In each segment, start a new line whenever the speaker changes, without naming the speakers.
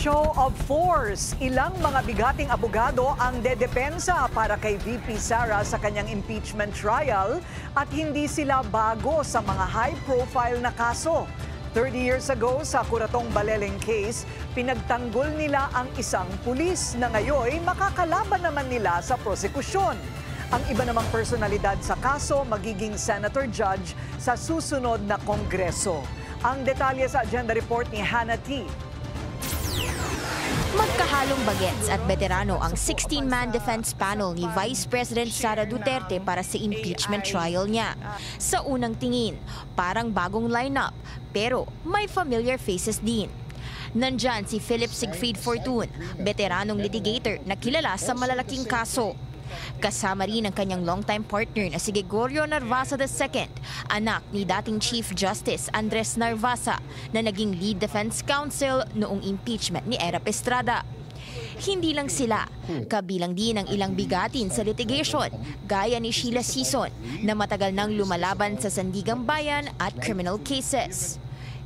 Show of force. Ilang mga bigating abogado ang dedepensa para kay VP Sara sa kanyang impeachment trial at hindi sila bago sa mga high-profile na kaso. 30 years ago sa Curatong Baleleng case, pinagtanggol nila ang isang pulis na ngayon makakalaban naman nila sa prosekusyon. Ang iba namang personalidad sa kaso magiging senator judge sa susunod na kongreso. Ang detalye sa agenda report ni Hannah T.
Magkahalong bagets at veterano ang 16-man defense panel ni Vice President Sara Duterte para sa impeachment trial niya. Sa unang tingin, parang bagong lineup, pero may familiar faces din. Nandyan si Philip Siegfried Fortun, veteranong litigator na kilala sa malalaking kaso. Kasama rin ang kanyang longtime partner na si Gregorio Narvasa II, anak ni dating Chief Justice Andres Narvasa na naging lead defense counsel noong impeachment ni Erap Estrada. Hindi lang sila, kabilang din ang ilang bigatin sa litigation gaya ni Sheila Sison na matagal nang lumalaban sa Sandigang Bayan at criminal cases.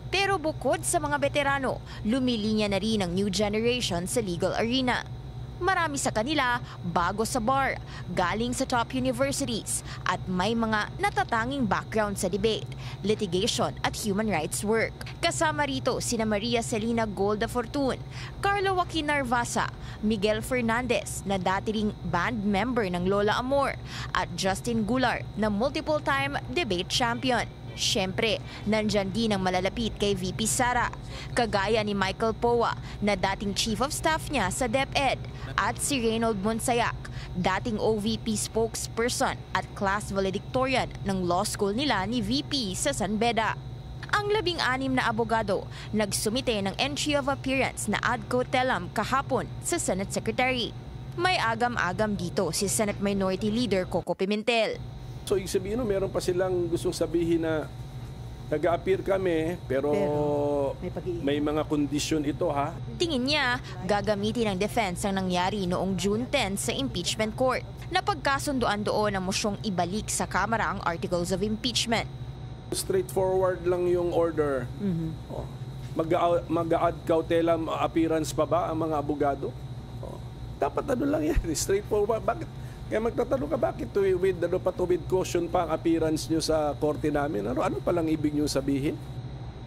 Pero bukod sa mga veterano, lumilinya na rin ang new generation sa legal arena. Marami sa kanila bago sa bar, galing sa top universities at may mga natatanging background sa debate, litigation at human rights work. Kasama rito sina Maria Celina Golda Fortun, Carlo Joaquin Narvasa, Miguel Fernandez na dati ring band member ng Lola Amor at Justin Gular na multiple-time debate champion. Siyempre, nandyan din ang malalapit kay VP Sara, kagaya ni Michael Poa na dating Chief of Staff niya sa DepEd at si Reynold Monsayak, dating OVP spokesperson at class valedictorian ng law school nila ni VP sa San Beda. Ang 16 na abogado nagsumite ng entry of appearance na ad cotelem kahapon sa Senate Secretary. May agam-agam dito si Senate Minority Leader Coco Pimentel.
So, ibig sabihin, meron pa silang gustong sabihin na nag-a-appear kami, pero may mga kondisyon ito, ha?
Tingin niya, gagamitin ng defense ang nangyari noong June 10 sa impeachment court. Napagkasunduan doon ang mosyong ibalik sa Kamara ang articles of impeachment.
Straightforward lang yung order. Mag-a-ad cautelam appearance pa ba ang mga abogado? Dapat ano lang yan, straightforward. Bakit? Kaya magtatanong ka, bakit with caution pa ang appearance nyo sa korte namin? Ano palang ibig nyo sabihin?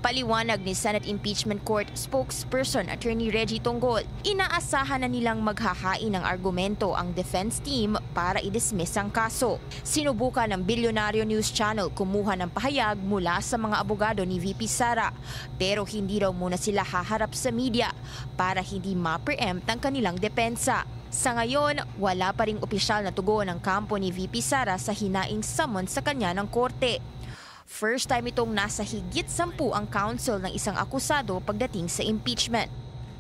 Paliwanag ni Senate Impeachment Court spokesperson Attorney Reggie Tonggol, inaasahan na nilang maghahain ng argumento ang defense team para i-dismiss ang kaso. Sinubukan ng Bilyonaryo News Channel kumuha ng pahayag mula sa mga abogado ni VP Sara, pero hindi raw muna sila haharap sa media para hindi ma-preempt ang kanilang depensa. Sa ngayon, wala pa ring opisyal na tugon ng kampo ni VP Sara sa hinaing summon sa kanya ng korte. First time itong nasa higit 10 ang counsel ng isang akusado pagdating sa impeachment.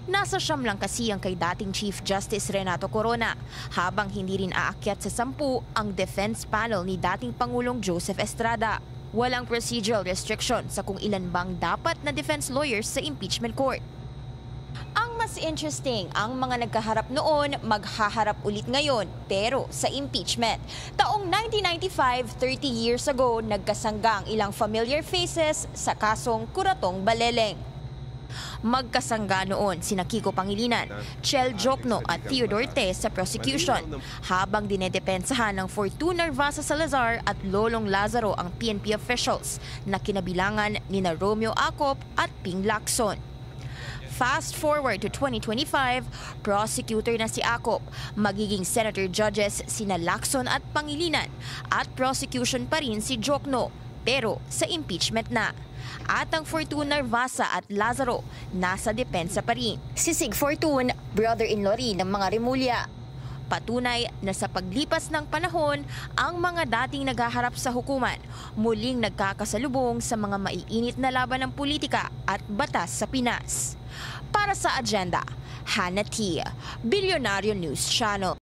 Nasa 9 lang kasi ang kay dating Chief Justice Renato Corona, habang hindi rin aakyat sa 10 ang defense panel ni dating Pangulong Joseph Estrada. Walang procedural restriction sa kung ilan bang dapat na defense lawyers sa impeachment court. Ang mas interesting, ang mga nagkaharap noon maghaharap ulit ngayon pero sa impeachment. Taong 1995, 30 years ago, nagkasangga ang ilang familiar faces sa kasong Curatong Baleleng. Magkasangga noon sina Kiko Pangilinan, Chel Jokno at Theodore Te sa prosecution, habang dinedepensahan ng Fortun Narvasa Salazar at Lolong Lazaro ang PNP officials na kinabilangan nina Romeo Acop at Ping Lacson. Fast forward to 2025, prosecutor na si Acop, magiging senator judges sina Lacson at Pangilinan, at prosecution pa rin si Jokno, pero sa impeachment na. At ang Fortun Narvasa at Lazaro, nasa depensa pa rin. Si Sig Fortun, brother-in-law rin ng mga Remulla. Patunay na sa paglipas ng panahon, ang mga dating naghaharap sa hukuman muling nagkakasalubong sa mga maiinit na laban ng politika at batas sa Pinas. Para sa agenda, Hannah T. Bilyonaryo News Channel.